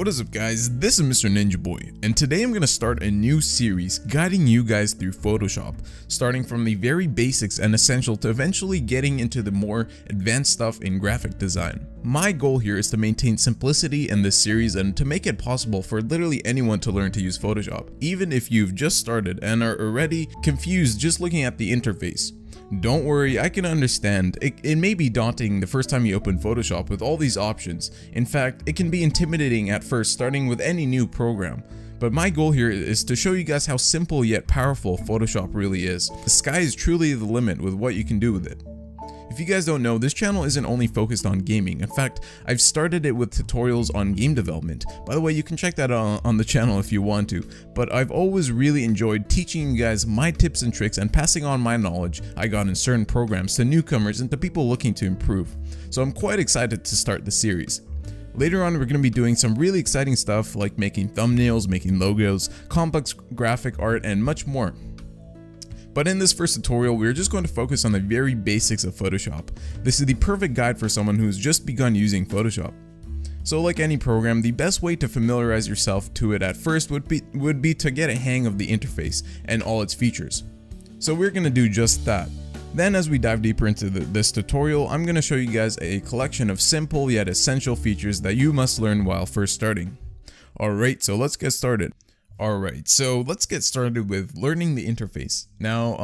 What is up guys, this is Mr. Ninja Boy, and today I'm going to start a new series guiding you guys through Photoshop, starting from the very basics and essential to eventually getting into the more advanced stuff in graphic design. My goal here is to maintain simplicity in this series and to make it possible for literally anyone to learn to use Photoshop, even if you've just started and are already confused just looking at the interface. Don't worry, I can understand. It may be daunting the first time you open Photoshop with all these options. In fact, it can be intimidating at first starting with any new program. But my goal here is to show you guys how simple yet powerful Photoshop really is. The sky is truly the limit with what you can do with it. If you guys don't know, this channel isn't only focused on gaming. In fact, I've started it with tutorials on game development. By the way, you can check that on the channel if you want to. But I've always really enjoyed teaching you guys my tips and tricks and passing on my knowledge I got in certain programs to newcomers and to people looking to improve. So I'm quite excited to start the series. Later on, we're going to be doing some really exciting stuff like making thumbnails, making logos, complex graphic art, and much more. But in this first tutorial, we're just going to focus on the very basics of Photoshop. This is the perfect guide for someone who's just begun using Photoshop. So like any program, the best way to familiarize yourself to it at first would be to get a hang of the interface and all its features. So we're going to do just that. Then as we dive deeper into this tutorial, I'm going to show you guys a collection of simple yet essential features that you must learn while first starting. Alright, so let's get started. Alright, so let's get started with learning the interface. Now,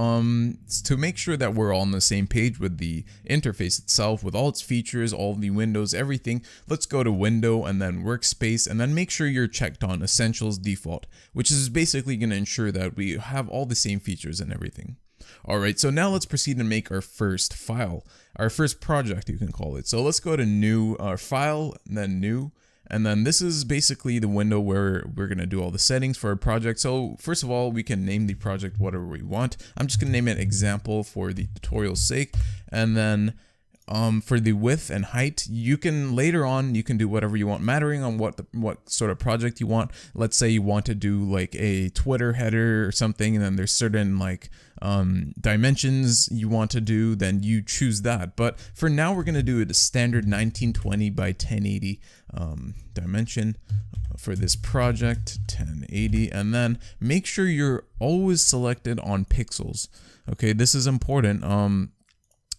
to make sure that we're all on the same page with the interface itself, with all its features, all the windows, everything, let's go to Window and then Workspace, and then make sure you're checked on Essentials Default, which is basically going to ensure that we have all the same features and everything. Alright, so now let's proceed and make our first file, our first project you can call it. So let's go to New, File, and then New. And then this is basically the window where we're going to do all the settings for our project. So first of all, we can name the project whatever we want. I'm just going to name it example for the tutorial's sake. And then for the width and height, you can later on, you can do whatever you want, mattering on what sort of project you want. Let's say you want to do like a Twitter header or something, and then there's certain like dimensions you want to do, then you choose that. But for now, we're going to do it a standard 1920 by 1080 dimension for this project, 1080, and then make sure you're always selected on pixels. Okay, this is important.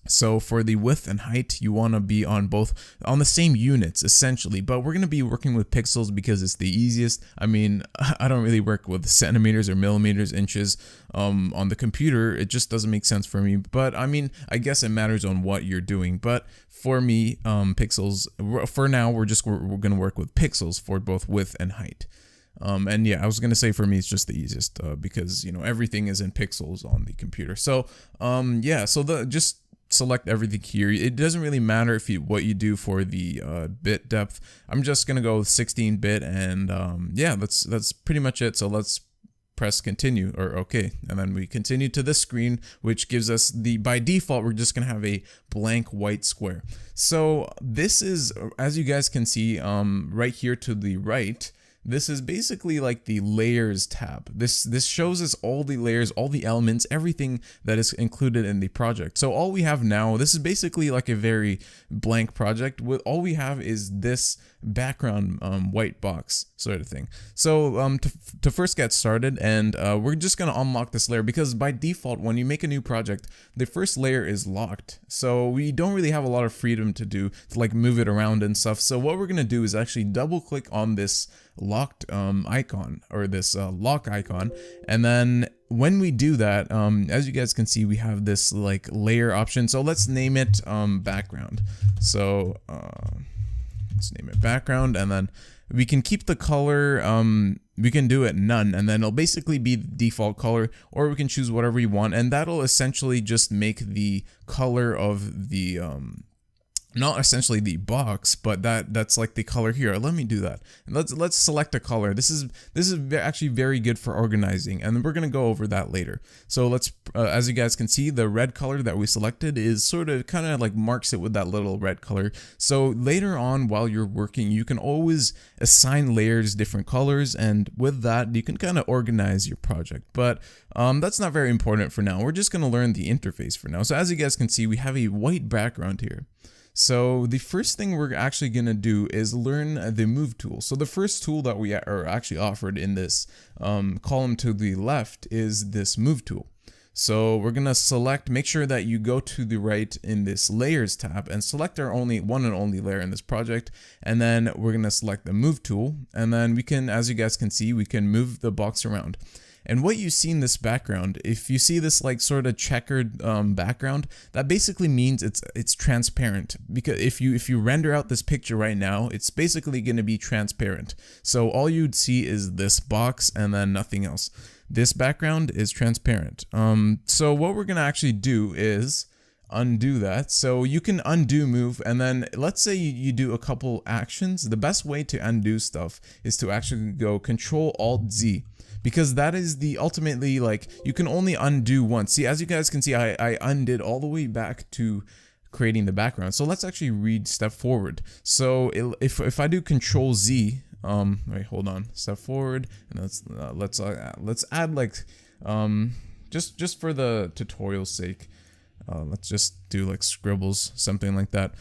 So for the width and height, you want to be on the same units essentially, but we're going to be working with pixels because it's the easiest. I mean, I don't really work with centimeters or millimeters, inches on the computer. It just doesn't make sense for me, but I mean, I guess it matters on what you're doing. But for me, pixels, for now, we're going to work with pixels for both width and height. And yeah, I was going to say for me, it's just the easiest because, you know, everything is in pixels on the computer. So, yeah, so just select everything here. It doesn't really matter if what you do for the bit depth. I'm just gonna go with 16-bit, and yeah, that's pretty much it. So let's press continue, or okay, and then we continue to this screen, which gives us by default we're just gonna have a blank white square. So this is, as you guys can see, right here to the right, this is basically like the layers tab. This shows us all the layers, all the elements, everything that is included in the project. So all we have now, this is basically like a very blank project. All we have is this background white box sort of thing. So to first get started, and we're just gonna unlock this layer because by default when you make a new project, the first layer is locked. So we don't really have a lot of freedom to like move it around and stuff. So what we're gonna do is actually double click on this locked icon, or this lock icon, and then when we do that, as you guys can see, we have this like layer option. So let's name it background. So let's name it background, and then we can keep the color, we can do it none, and then it'll basically be the default color, or we can choose whatever you want, and that'll essentially just make the color of the not essentially the box, but that's like the color here. Let me do that. And let's select a color. This is actually very good for organizing, and we're gonna go over that later. So let's, as you guys can see, the red color that we selected is sort of kind of like marks it with that little red color. So later on, while you're working, you can always assign layers different colors, and with that, you can kind of organize your project. But that's not very important for now. We're just gonna learn the interface for now. So as you guys can see, we have a white background here. So the first thing we're actually going to do is learn the move tool. So the first tool that we are actually offered in this column to the left is this move tool. So we're going to select, make sure that you go to the right in this layers tab and select our one and only layer in this project. And then we're going to select the move tool. And then we can, as you guys can see, we can move the box around. And what you see in this background, if you see this like sort of checkered background, that basically means it's transparent. Because if you render out this picture right now, it's basically going to be transparent. So all you'd see is this box and then nothing else. This background is transparent. So what we're going to actually do is undo that. So you can undo move, and then let's say you do a couple actions. The best way to undo stuff is to actually go Control Alt Z, because that is the ultimately, like, you can only undo once. See, as you guys can see, I undid all the way back to creating the background. So let's actually read step forward. So if I do Control Z, wait, hold on, step forward, and let's add like just for the tutorial's sake, let's just do like scribbles, something like that.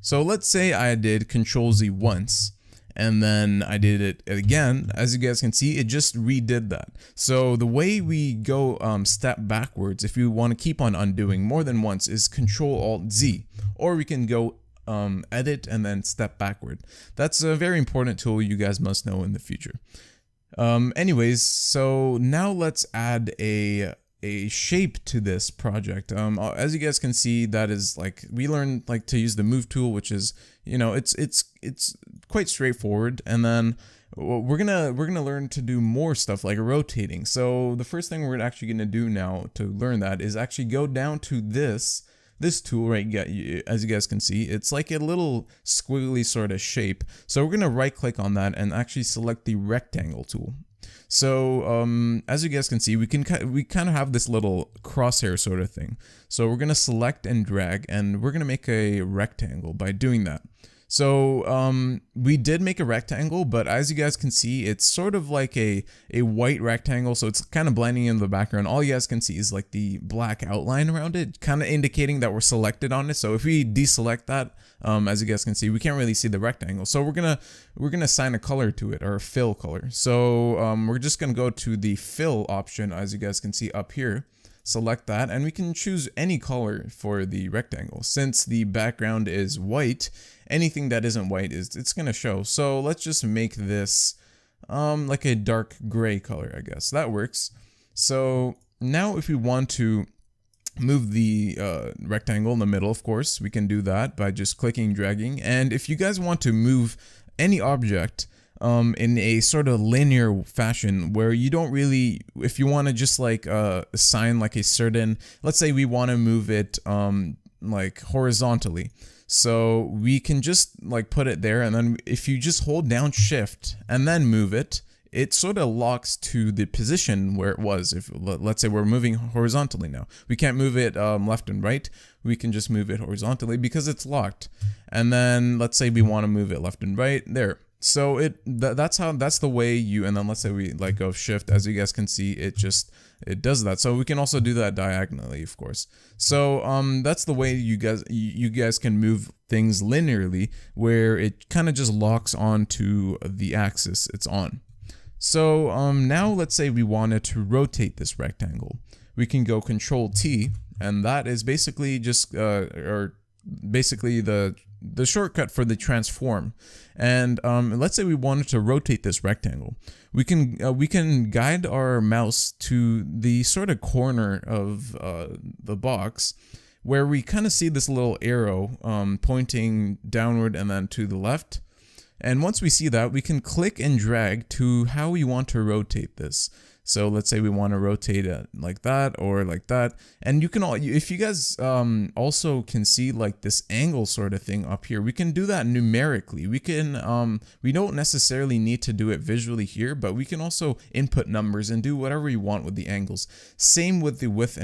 So let's say I did Control Z once, and then I did it again. As you guys can see, it just redid that. So the way we go step backwards, if you want to keep on undoing more than once, is Control Alt Z, or we can go edit and then step backward. That's a very important tool you guys must know in the future. Anyways, so now let's add a shape to this project. As you guys can see, that is like, we learned like to use the move tool, which is, you know, it's quite straightforward. And then we're gonna learn to do more stuff like rotating. So the first thing we're actually gonna do now to learn that is actually go down to this tool right. As you guys can see, it's like a little squiggly sort of shape. So we're gonna right click on that and actually select the rectangle tool. So as you guys can see, we kind of have this little crosshair sort of thing. So we're gonna select and drag, and we're gonna make a rectangle by doing that. So we did make a rectangle, but as you guys can see, it's sort of like a white rectangle, so it's kind of blending into the background. All you guys can see is like the black outline around it, kind of indicating that we're selected on it. So if we deselect that, as you guys can see, we can't really see the rectangle. So we're gonna assign a color to it, or a fill color. So we're just gonna go to the fill option, as you guys can see up here. Select that, and we can choose any color for the rectangle. Since the background is white, anything that isn't white it's gonna show. So let's just make this like a dark gray color, I guess. That works. So now if we want to move the rectangle in the middle, of course, we can do that by just clicking, dragging. And if you guys want to move any object in a sort of linear fashion, where you don't really, if you want to just like assign like a certain, let's say we want to move it like horizontally, so we can just like put it there, and then if you just hold down shift and then move it, it sort of locks to the position where it was. If let's say we're moving horizontally now, we can't move it left and right, we can just move it horizontally because it's locked. And then let's say we want to move it left and right, there. So that's the way you, and then let's say we like go shift, as you guys can see, it does that. So we can also do that diagonally, of course. So that's the way you guys can move things linearly, where it kind of just locks onto the axis it's on. So now let's say we wanted to rotate this rectangle. We can go Control T, and that is basically just basically the shortcut for the transform. And let's say we wanted to rotate this rectangle. We can guide our mouse to the sort of corner of the box, where we kind of see this little arrow pointing downward and then to the left. And once we see that, we can click and drag to how we want to rotate this. So let's say we want to rotate it like that or like that. And you can if you guys also can see like this angle sort of thing up here, we can do that numerically. We can we don't necessarily need to do it visually here, but we can also input numbers and do whatever you want with the angles. Same with the width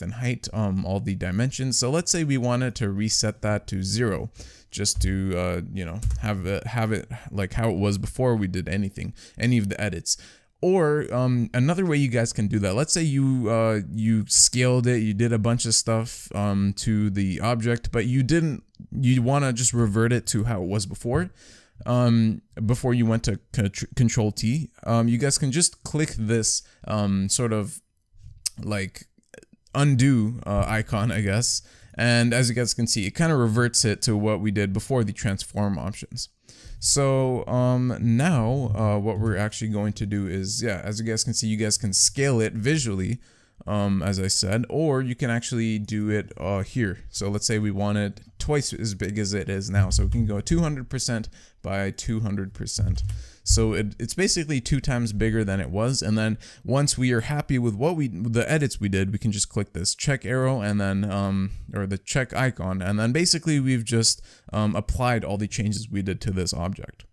and height, all the dimensions. So let's say we wanted to reset that to 0. Just to you know, have it like how it was before we did any of the edits. Or another way you guys can do that, let's say you scaled it, you did a bunch of stuff to the object, but you didn't you want to just revert it to how it was before. Before you went to Control T, you guys can just click this sort of like undo icon, I guess. And as you guys can see, it kind of reverts it to what we did before the transform options. So now what we're actually going to do is, yeah, as you guys can see, you guys can scale it visually, as I said, or you can actually do it here. So let's say we want it twice as big as it is now. So we can go 200% by 200%. So it's basically 2 times bigger than it was. And then once we are happy with the edits we did, we can just click this check arrow and then, or the check icon. And then basically we've just applied all the changes we did to this object.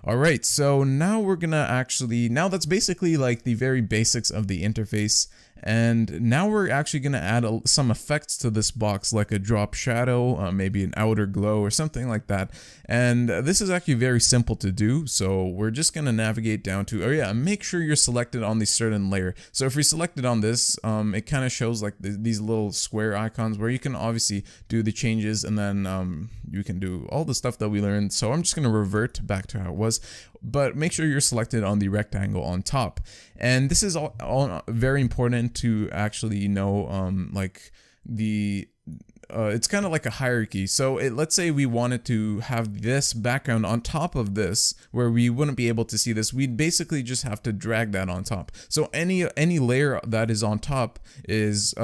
All right, so now we're gonna actually, now that's basically like the very basics of the interface. And now we're actually gonna add some effects to this box, like a drop shadow, maybe an outer glow or something like that. And this is actually very simple to do. So we're just gonna navigate down to, oh yeah, make sure you're selected on the certain layer. So if you're selected on this, it kind of shows like these little square icons where you can obviously do the changes, and then you can do all the stuff that we learned. So I'm just gonna revert back to how it was. But make sure you're selected on the rectangle on top. And this is all very important to actually know, like it's kind of like a hierarchy. So let's say we wanted to have this background on top of this, where we wouldn't be able to see this. We'd basically just have to drag that on top. So any layer that is on top is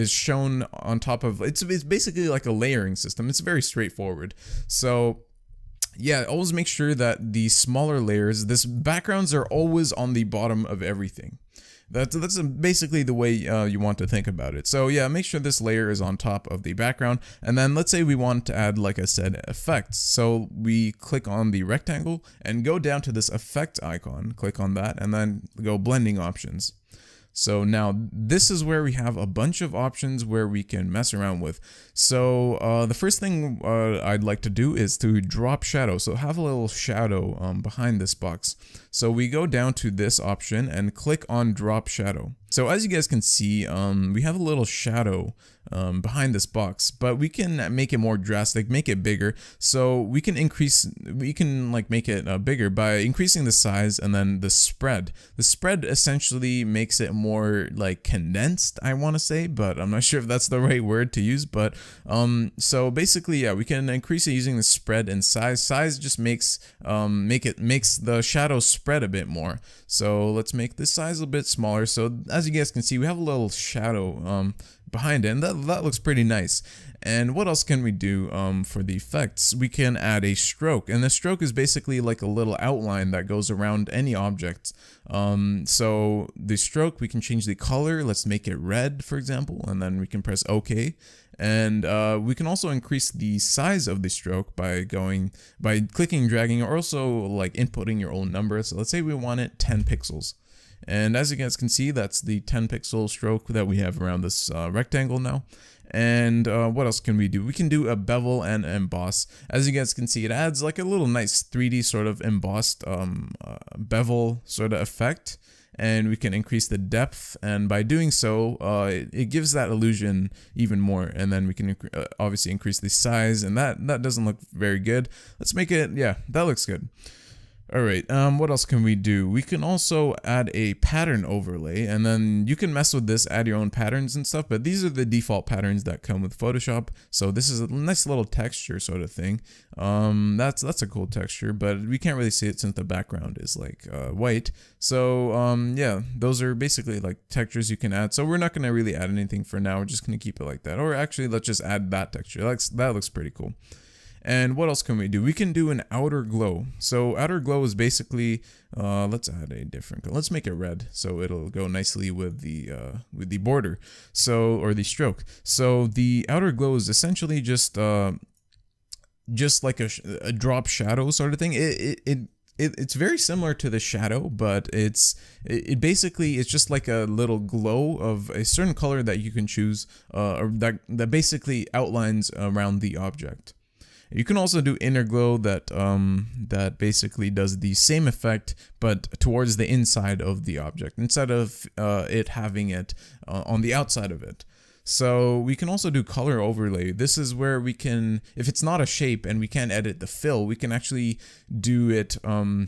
shown on top of, it's basically like a layering system. It's very straightforward. So yeah, always make sure that the smaller layers, backgrounds are always on the bottom of everything. That's basically the way you want to think about it. So yeah, make sure this layer is on top of the background. And then let's say we want to add, like I said, effects. So we click on the rectangle and go down to this effect icon, click on that, and then go blending options. So now this is where we have a bunch of options where we can mess around with. So the first thing I'd like to do is to drop shadow. So have a little shadow behind this box. So we go down to this option and click on drop shadow. So as you guys can see, we have a little shadow behind this box, but we can make it more drastic, make it bigger. So we can like make it bigger by increasing the size and then the spread. The spread essentially makes it more like condensed, I want to say, but I'm not sure if that's the right word to use. But so basically, yeah, we can increase it using the spread and size. Size just makes the shadow spread a bit more. So let's make this size a bit smaller. So as you guys can see, we have a little shadow behind it, and that looks pretty nice. And what else can we do for the effects? We can add a stroke, and the stroke is basically like a little outline that goes around any object. So the stroke, we can change the color. Let's make it red, for example, and then we can press OK. And we can also increase the size of the stroke by clicking and dragging, or also like inputting your own number. So let's say we want it 10 pixels. And as you guys can see, that's the 10 pixel stroke that we have around this rectangle now. And what else can we do? We can do a bevel and emboss. As you guys can see, it adds like a little nice 3D sort of embossed bevel sort of effect. And we can increase the depth, and by doing so, it gives that illusion even more. And then we can obviously increase the size, and that doesn't look very good. Let's make it, yeah, that looks good. Alright, what else can we do? We can also add a pattern overlay, and then you can mess with this, add your own patterns and stuff, but these are the default patterns that come with Photoshop. So this is a nice little texture sort of thing. That's a cool texture, but we can't really see it since the background is like white. So yeah, those are basically like textures you can add. So we're not going to really add anything for now. We're just going to keep it like that. Or actually, let's just add that texture. That looks pretty cool. And what else can we do? We can do an outer glow. So outer glow is basically, let's add a different color. Let's make it red, so it'll go nicely with the border, so, or the stroke. So the outer glow is essentially just like a drop shadow sort of thing. It's very similar to the shadow, but it basically it's just like a little glow of a certain color that you can choose, or that basically outlines around the object. You can also do inner glow that basically does the same effect, but towards the inside of the object, instead of it having it on the outside of it. So we can also do color overlay. This is where we can, if it's not a shape and we can't edit the fill, we can actually do it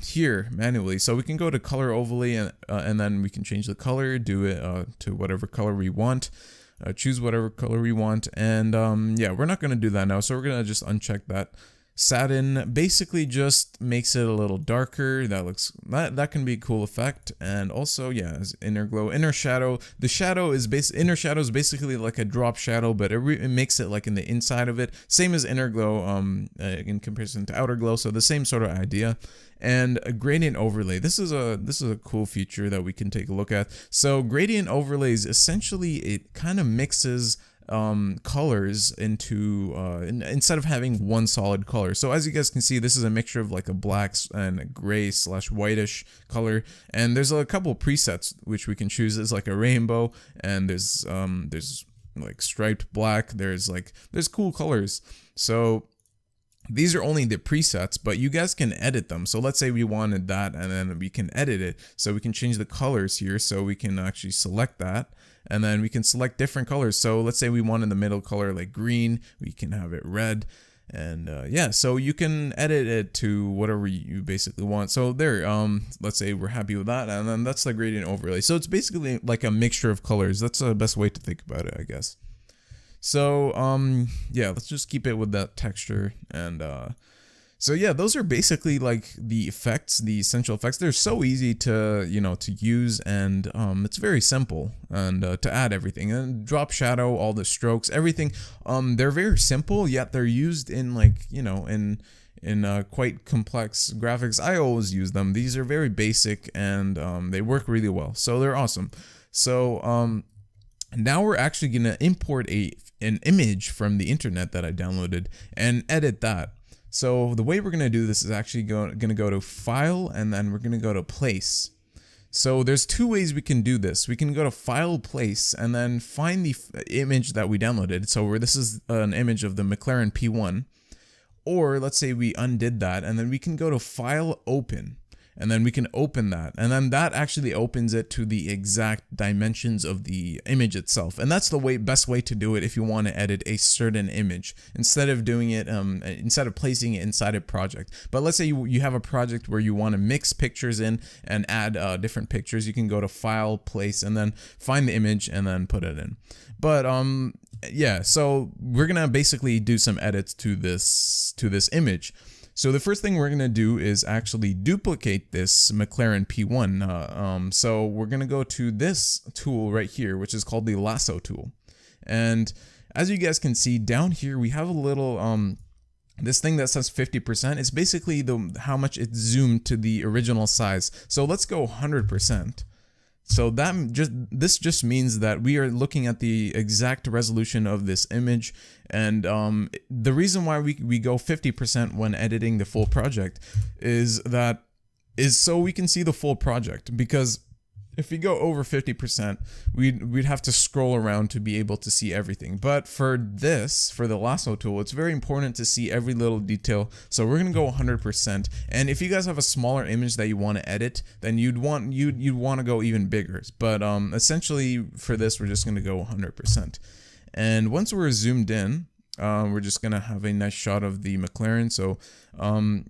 here manually. So we can go to color overlay and then we can change the color, do it to whatever color we want. Choose whatever color we want, and yeah, we're not going to do that now, so we're going to just uncheck that. Satin basically just makes it a little darker. That can be a cool effect. And also, yeah, as inner glow, inner shadow. The shadow is inner shadow is basically like a drop shadow, but it makes it like in the inside of it. Same as inner glow in comparison to outer glow, so the same sort of idea. And a gradient overlay. This is a cool feature that we can take a look at. So gradient overlays, essentially it kind of mixes colors into instead of having one solid color. So as you guys can see, this is a mixture of like a black and a gray / whitish color, and there's a couple presets which we can choose. There's like a rainbow, and there's like striped black, there's cool colors. So these are only the presets, but you guys can edit them. So let's say we wanted that, and then we can edit it. So we can change the colors here, so we can actually select that, and then we can select different colors. So let's say we wanted the middle color like green, we can have it red, and yeah, so you can edit it to whatever you basically want. So there, let's say we're happy with that, and then that's the gradient overlay. So it's basically like a mixture of colors. That's the best way to think about it, I guess. So yeah, let's just keep it with that texture. And so yeah, those are basically like the effects, the essential effects. They're so easy to to use, and it's very simple, and to add everything, and drop shadow, all the strokes, everything. They're very simple, yet they're used in like in quite complex graphics. I always use them. These are very basic, and they work really well, so they're awesome. So now we're actually gonna import an image from the internet that I downloaded and edit that. So the way we're gonna do this is actually gonna go to File, and then we're gonna go to Place. So there's two ways we can do this. We can go to File, Place, and then find the image that we downloaded. So this is an image of the McLaren P1. Or let's say we undid that, and then we can go to File, Open. And then we can open that, and then that actually opens it to the exact dimensions of the image itself. And that's the best way to do it if you want to edit a certain image, instead of doing it instead of placing it inside a project. But let's say you have a project where you want to mix pictures in and add different pictures. You can go to File, Place, and then find the image and then put it in. But yeah, so we're gonna basically do some edits to this image. So the first thing we're going to do is actually duplicate this McLaren P1. So we're going to go to this tool right here, which is called the lasso tool. And as you guys can see down here, we have a little this thing that says 50%. It's basically how much it's zoomed to the original size. So let's go 100%. So this just means that we are looking at the exact resolution of this image. And the reason why we go 50% when editing the full project is so we can see the full project. Because if we go over 50%, we'd have to scroll around to be able to see everything. But for the lasso tool, it's very important to see every little detail. So we're gonna go 100%. And if you guys have a smaller image that you want to edit, then you'd want to go even bigger. But essentially for this, we're just gonna go 100%. And once we're zoomed in, we're just gonna have a nice shot of the McLaren. So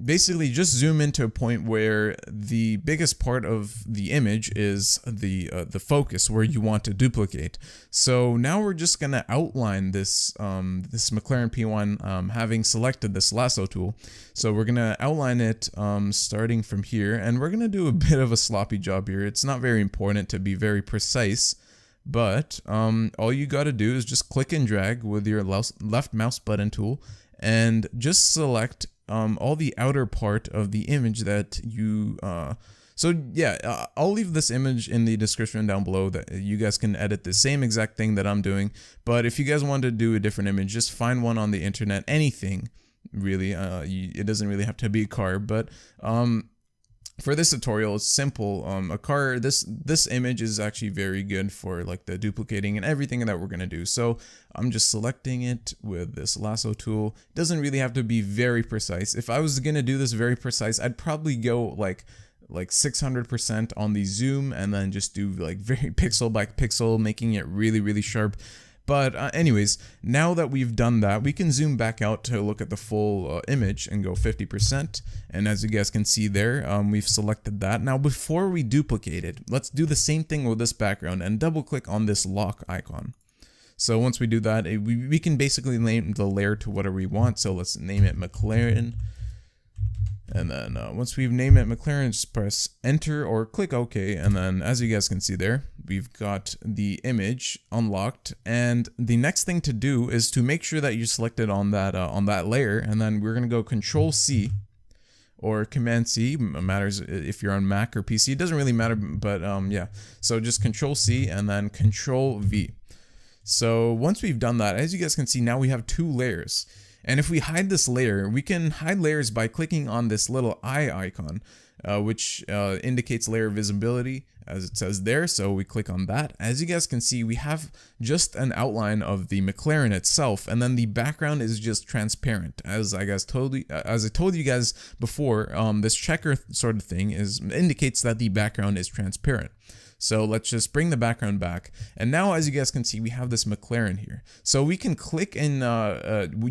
basically just zoom into a point where the biggest part of the image is the focus where you want to duplicate. So now we're just gonna outline this McLaren P1 having selected this lasso tool. So we're gonna outline it starting from here, and we're gonna do a bit of a sloppy job here. It's not very important to be very precise. But all you got to do is just click and drag with your left mouse button tool, and just select all the outer part of the image that you so yeah, I'll leave this image in the description down below that you guys can edit the same exact thing that I'm doing. But if you guys want to do a different image, just find one on the internet, anything really. It doesn't really have to be a car, but for this tutorial, it's simple. A car, this image is actually very good for like the duplicating and everything that we're gonna do. So I'm just selecting it with this lasso tool. It doesn't really have to be very precise. If I was gonna do this very precise, I'd probably go like 600% on the zoom, and then just do like very pixel by pixel, making it really, really sharp. But anyways, now that we've done that, we can zoom back out to look at the full image and go 50%. And as you guys can see there, we've selected that. Now, before we duplicate it, let's do the same thing with this background and double click on this lock icon. So once we do that, we can basically name the layer to whatever we want. So let's name it McLaren. And then once we've named it McLaren, just press enter or click OK. And then as you guys can see there, we've got the image unlocked. And the next thing to do is to make sure that you selected on that layer. And then we're going to go Control C or Command C. It matters if you're on Mac or PC. It doesn't really matter, but yeah. So just Control C and then Control V. So once we've done that, as you guys can see, now we have 2 layers. And if we hide this layer, we can hide layers by clicking on this little eye icon, which indicates layer visibility, as it says there. So we click on that. As you guys can see, we have just an outline of the McLaren itself, and then the background is just transparent. As I told you guys before, this checker sort of thing indicates that the background is transparent. So let's just bring the background back. And now, as you guys can see, we have this McLaren here. So we can click and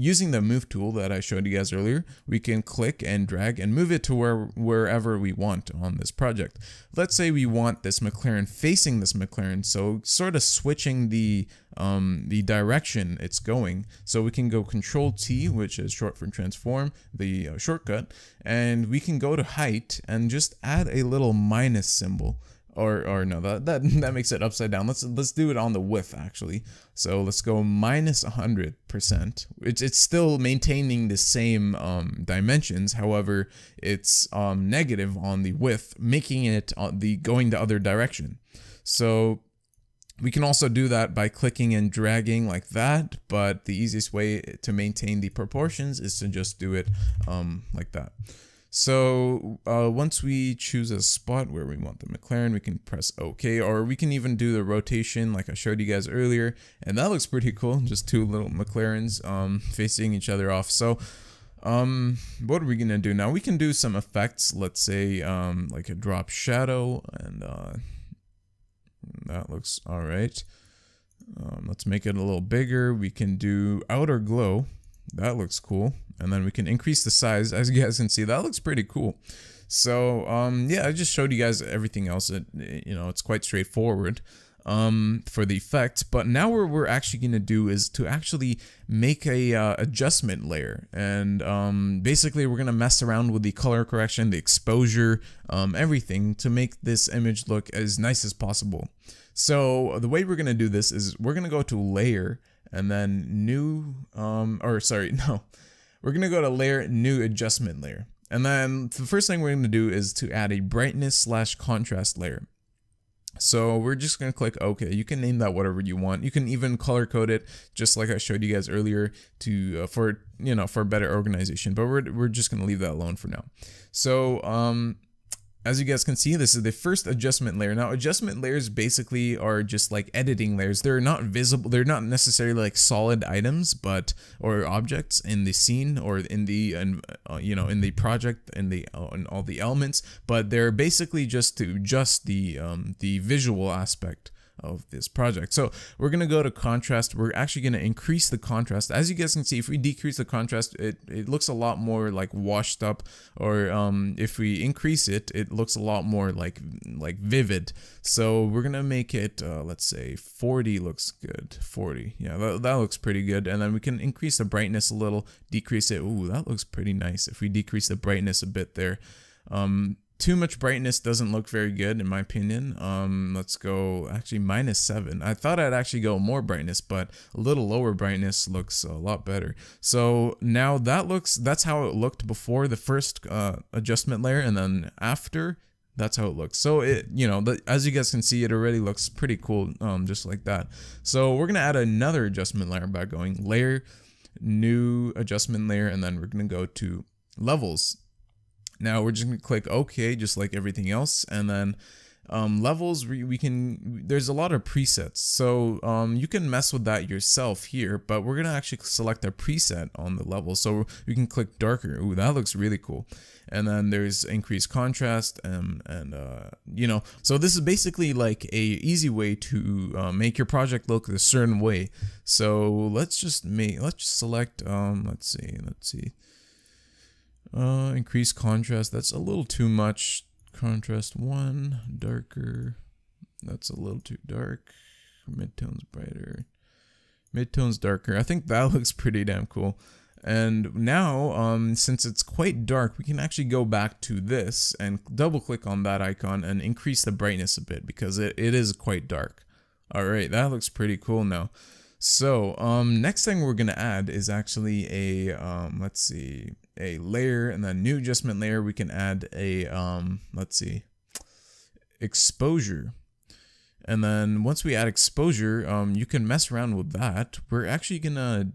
using the move tool that I showed you guys earlier, we can click and drag and move it to wherever we want on this project. Let's say we want this McLaren facing this McLaren, so sort of switching the direction it's going. So we can go Control T, which is short for transform, the shortcut, and we can go to height and just add a little minus symbol. Or no, that makes it upside down. Let's do it on the width actually. So let's go minus 100%. It's still maintaining the same dimensions. However, it's negative on the width, making it going the other direction. So we can also do that by clicking and dragging like that. But the easiest way to maintain the proportions is to just do it like that. So once we choose a spot where we want the McLaren, we can press OK, or we can even do the rotation like I showed you guys earlier, and that looks pretty cool. Just 2 little McLarens facing each other off. So what are we gonna do now? We can do some effects. Let's say like a drop shadow, and that looks all right. Let's make it a little bigger. We can do outer glow. That looks cool. And then we can increase the size. As you guys can see, that looks pretty cool. So yeah, I just showed you guys everything else. It's quite straightforward for the effect. But now what we're actually going to do is to actually make a adjustment layer. And basically we're going to mess around with the color correction, the exposure, everything to make this image look as nice as possible. So the way we're going to do this is we're going to go to layer and then new, we're going to go to layer, new adjustment layer. And then the first thing we're going to do is to add a brightness / contrast layer. So we're just going to click OK. You can name that whatever you want. You can even color code it just like I showed you guys earlier to for better organization, but we're just going to leave that alone for now. So as you guys can see, this is the first adjustment layer. Now, adjustment layers basically are just like editing layers. They're not visible. They're not necessarily like solid items, or objects in the scene or in the in the project in all the elements. But they're basically just to adjust the visual aspect of this project. So we're going to go to contrast. We're actually going to increase the contrast. As you guys can see, if we decrease the contrast, it looks a lot more like washed up, or if we increase it, it looks a lot more like vivid. So we're going to make it, let's say 40 looks good. 40. Yeah, that looks pretty good. And then we can increase the brightness a little, decrease it. Ooh, that looks pretty nice. If we decrease the brightness a bit there, too much brightness doesn't look very good in my opinion. Let's go actually -7. I thought I'd actually go more brightness, but a little lower brightness looks a lot better. So now that's how it looked before the first adjustment layer, and then after, that's how it looks. So as you guys can see, it already looks pretty cool, just like that. So we're gonna add another adjustment layer by going layer, new adjustment layer, and then we're gonna go to levels. Now we're just going to click OK, just like everything else. And then Levels, we can, there's a lot of presets, so you can mess with that yourself here, but we're gonna actually select a preset on the level, so we can click darker. Ooh, that looks really cool. And then there's increased contrast, and you know, so this is basically like a easy way to make your project look a certain way. So let's just select let's see increase contrast. That's a little too much. Contrast 1, darker, that's a little too dark. Midtones brighter, midtones darker. I think that looks pretty damn cool. And now since it's quite dark, we can actually go back to this and double click on that icon and increase the brightness a bit, because it is quite dark. All right, that looks pretty cool now. So next thing we're gonna add is actually a let's see, a layer, and then new adjustment layer. We can add a let's see, exposure. And then once we add exposure, you can mess around with that. We're actually gonna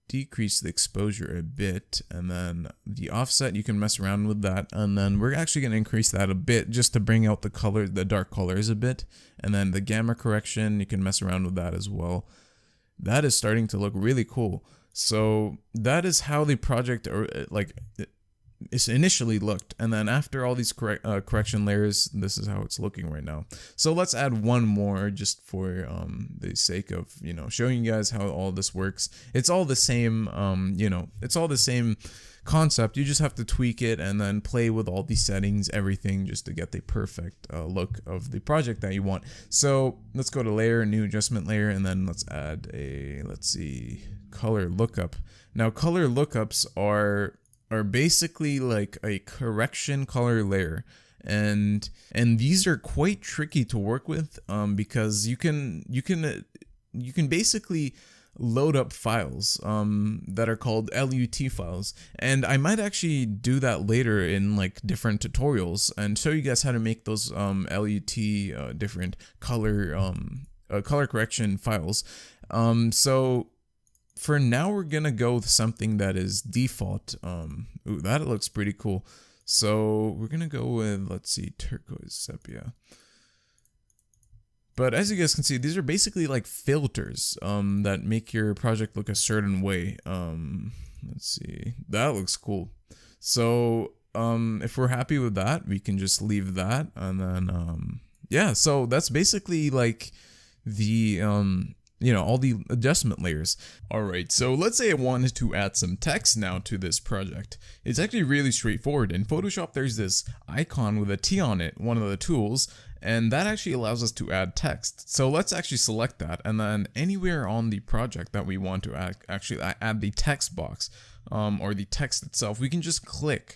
decrease the exposure a bit, and then the offset, you can mess around with that, and then we're actually going to increase that a bit just to bring out the color, the dark colors a bit. And then the gamma correction, you can mess around with that as well. That is starting to look really cool. So that is how the project, or like, it's initially looked, and then after all these correction layers, this is how it's looking right now. So let's add one more just for the sake of, you know, showing you guys how all this works. It's all the same, you know, it's all the same concept. You just have to tweak it and then play with all these settings, everything, just to get the perfect look of the project that you want. So let's go to layer, new adjustment layer, and then let's add a, let's see, color lookup. Now color lookups are basically like a correction color layer, and these are quite tricky to work with because you can basically load up files that are called LUT files, and I might actually do that later in like different tutorials and show you guys how to make those LUT different color color correction files. So for now, we're gonna go with something that is default. Ooh, that looks pretty cool. So we're gonna go with, let's see, turquoise sepia. But as you guys can see, these are basically like filters that make your project look a certain way. Let's see, that looks cool. So if we're happy with that, we can just leave that, and then yeah. So that's basically like the you know, all the adjustment layers. Alright, so let's say I wanted to add some text now to this project. It's actually really straightforward. In Photoshop, there's this icon with a T on it, one of the tools, and that actually allows us to add text. So let's actually select that, and then anywhere on the project that we want to actually add the text box, or the text itself, we can just click.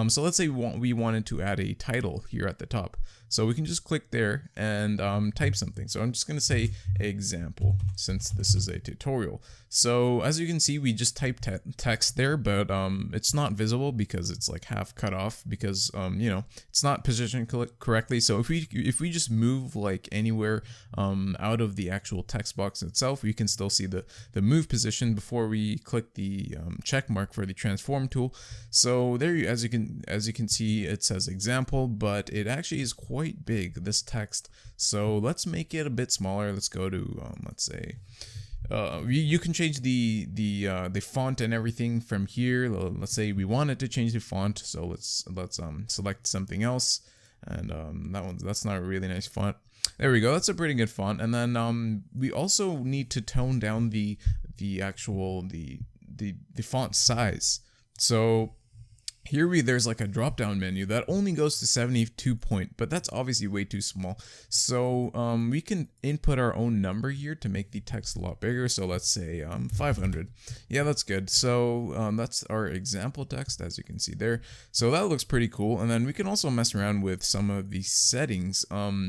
So let's say we wanted to add a title here at the top. So we can just click there and type something. So I'm just going to say example, since this is a tutorial. So as you can see, we just typed text there, but it's not visible because it's like half cut off, because you know, it's not positioned correctly. So if we just move like anywhere out of the actual text box itself, we can still see the move position before we click the check mark for the transform tool. So there, as you can see, it says example, but it actually is quite big, this text. So let's make it a bit smaller. Let's go to let's say you can change the font and everything from here. Let's say we wanted to change the font, so let's select something else, and that's not a really nice font. There we go. That's a pretty good font. And then we also need to tone down the actual font size. So here there's like a drop down menu that only goes to 72 point, but that's obviously way too small. So we can input our own number here to make the text a lot bigger. So let's say 500. Yeah, that's good. So that's our example text, as you can see there. So that looks pretty cool. And then we can also mess around with some of the settings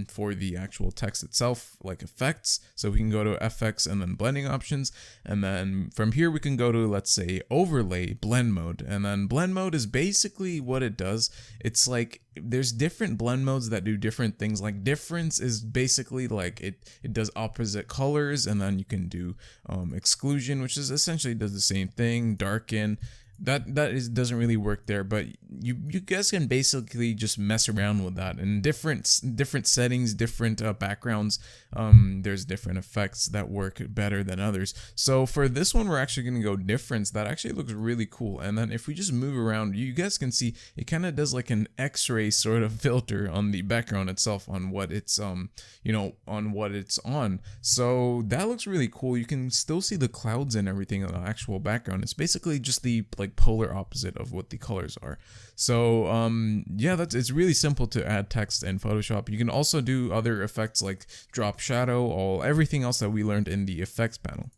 for the actual text itself, like effects. So we can go to FX and then blending options. And then from here we can go to, let's say, overlay blend mode. And then blend mode is basically what it does. It's like there's different blend modes that do different things. Like difference is basically like it does opposite colors, and then you can do exclusion, which is essentially does the same thing. Darken, doesn't really work there, but you guys can basically just mess around with that in different settings, different backgrounds. There's different effects that work better than others. So for this one, we're actually going to go difference. That actually looks really cool. And then if we just move around, you guys can see it kind of does like an X-ray sort of filter on the background itself, on what it's on what it's on. So that looks really cool. You can still see the clouds and everything on the actual background. It's basically just the like polar opposite of what the colors are. So yeah, it's really simple to add text in Photoshop. You can also do other effects like drop shadow, everything else that we learned in the effects panel.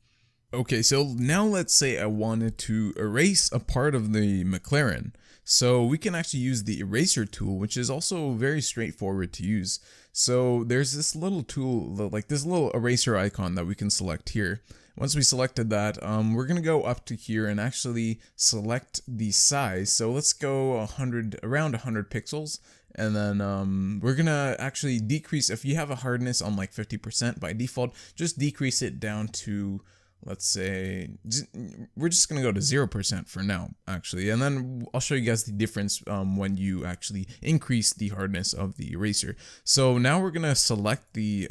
Okay, so now let's say I wanted to erase a part of the McLaren. So we can actually use the eraser tool, which is also very straightforward to use. So there's this little tool, like this little eraser icon that we can select here. Once we selected that, we're going to go up to here and actually select the size. So let's go around 100 pixels. And then we're going to actually decrease, if you have a hardness on like 50% by default, just decrease it down to, let's say, we're just going to go to 0% for now, actually. And then I'll show you guys the difference when you actually increase the hardness of the eraser. So now we're going to select the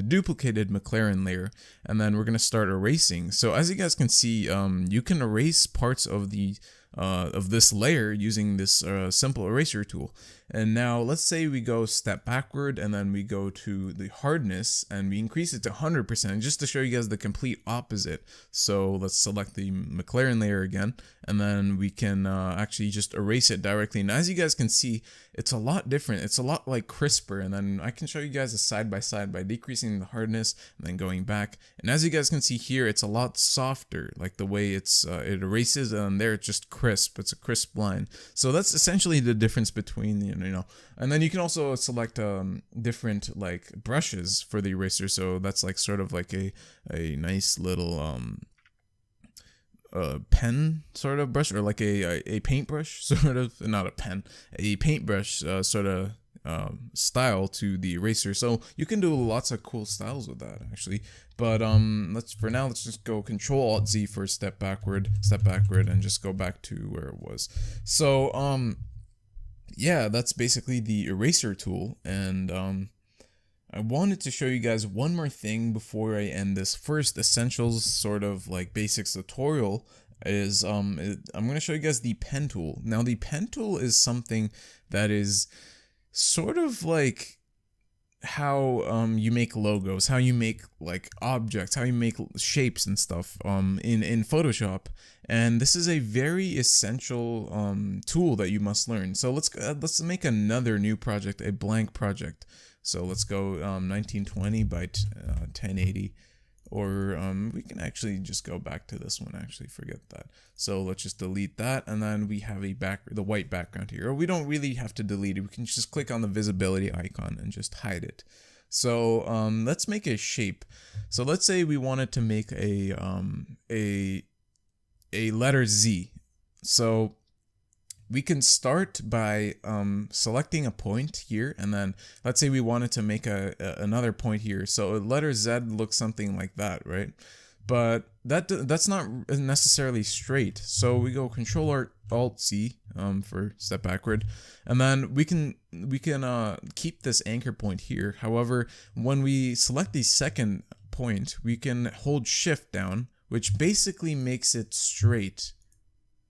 duplicated McLaren layer, and then we're going to start erasing. So as you guys can see, you can erase parts of this layer using this simple eraser tool. And now let's say we go step backward, and then we go to the hardness and we increase it to 100% just to show you guys the complete opposite. So let's select the McLaren layer again, and then we can actually just erase it directly. And as you guys can see, it's a lot different. It's a lot like crisper. And then I can show you guys a side by side by decreasing the hardness and then going back. And as you guys can see here, it's a lot softer, like the way it erases, and there it's just crisp. It's a crisp line. So that's essentially the difference between and then you can also select different like brushes for the eraser. So that's like sort of like a nice little pen sort of brush, or like a paintbrush sort of, not a pen, a paintbrush sort of style to the eraser. So you can do lots of cool styles with that actually. But let's just go Control-Alt-Z for step backward, and just go back to where it was. So yeah, that's basically the eraser tool. And I wanted to show you guys one more thing before I end this first essentials sort of like basics tutorial. Is I'm going to show you guys the pen tool. Now the pen tool is something that is sort of like how you make logos, how you make like objects, how you make shapes and stuff in Photoshop. And this is a very essential tool that you must learn. So let's make another new project, a blank project. So let's go 1920 by 1080, or we can actually just go back to this one. Actually, forget that. So let's just delete that, and then we have the white background here. Or we don't really have to delete it. We can just click on the visibility icon and just hide it. So let's make a shape. So let's say we wanted to make a letter Z. So we can start by selecting a point here, and then let's say we wanted to make another point here. So a letter Z looks something like that, right? But that's not necessarily straight. So we go Control-Alt-Z for step backward, and then we can keep this anchor point here. However, when we select the second point, we can hold Shift down, which basically makes it straight.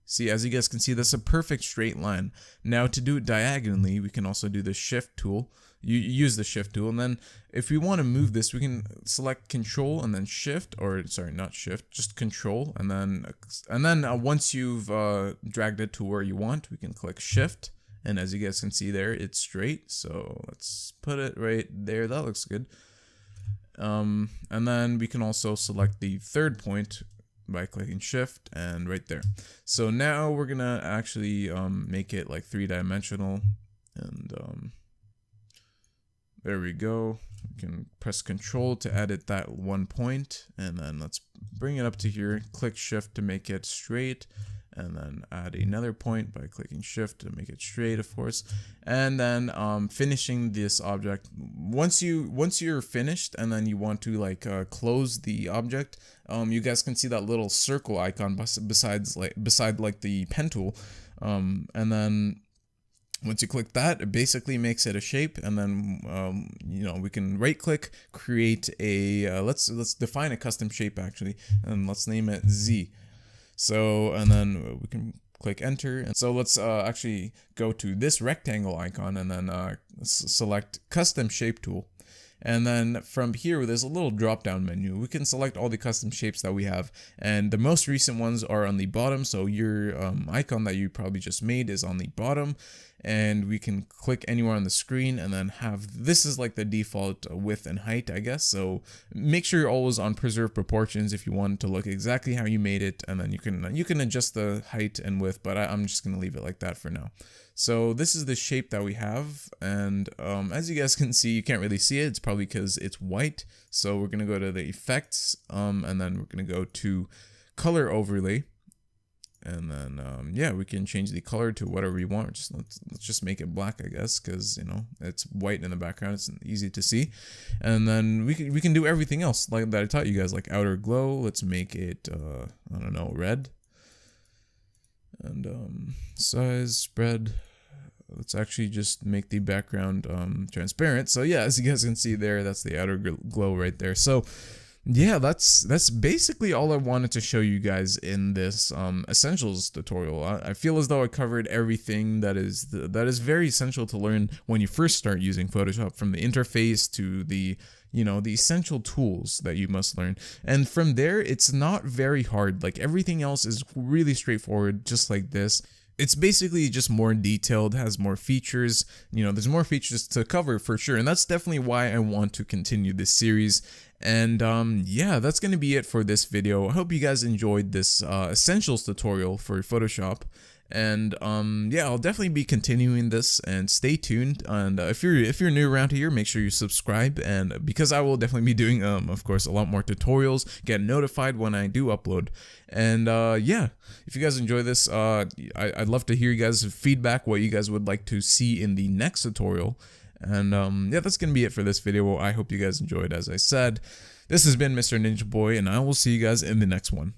See, as you guys can see, that's a perfect straight line. Now to do it diagonally, we can also do the Shift tool. You use the Shift tool, and then if we want to move this, we can select Control and then Shift, or sorry, not Shift, just Control, and then once you've dragged it to where you want, we can click Shift, and as you guys can see there, it's straight. So let's put it right there. That looks good. And then we can also select the third point by clicking Shift, and right there. So now we're gonna actually make it like 3-dimensional, and there we go. We can press Control to edit that one point, and then let's bring it up to here, click Shift to make it straight, and then add another point by clicking shift to make it straight, of course, and then finishing this object. Once you're finished and then you want to like close the object, you guys can see that little circle icon beside like the pen tool, and then once you click that, it basically makes it a shape, and then we can right click, create a let's define a custom shape actually, and let's name it Z. So, and then we can click enter, and so let's actually go to this rectangle icon and then select custom shape tool. And then from here, there's a little drop down menu. We can select all the custom shapes that we have, and the most recent ones are on the bottom. So your icon that you probably just made is on the bottom, and we can click anywhere on the screen and then have, this is like the default width and height, I guess. So make sure you're always on preserve proportions if you want it to look exactly how you made it, and then you can adjust the height and width, but I'm just gonna leave it like that for now. So this is the shape that we have, and as you guys can see, you can't really see it. It's probably because it's white. So we're gonna go to the effects, and then we're gonna go to color overlay, and then yeah, we can change the color to whatever you want. Let's just make it black, I guess, because it's white in the background. It's easy to see, and then we can do everything else like that I taught you guys, like outer glow. Let's make it I don't know, red. And size, spread, let's actually just make the background transparent. So yeah, as you guys can see there, that's the outer glow right there. So yeah, that's basically all I wanted to show you guys in this essentials tutorial. I feel as though I covered everything that is very essential to learn when you first start using Photoshop, from the interface to the the essential tools that you must learn. And from there, it's not very hard. Like, everything else is really straightforward, just like this. It's basically just more detailed, has more features. There's more features to cover for sure. And that's definitely why I want to continue this series. And yeah, that's going to be it for this video. I hope you guys enjoyed this essentials tutorial for Photoshop. And yeah, I'll definitely be continuing this, and stay tuned. And if you're new around here, make sure you subscribe, and because I will definitely be doing of course a lot more tutorials. Get notified when I do upload. And yeah, if you guys enjoy this, I'd love to hear you guys' feedback, what you guys would like to see in the next tutorial. And yeah, that's gonna be it for this video. I hope you guys enjoyed. As I said, this has been Mr. Ninja Boy, and I will see you guys in the next one.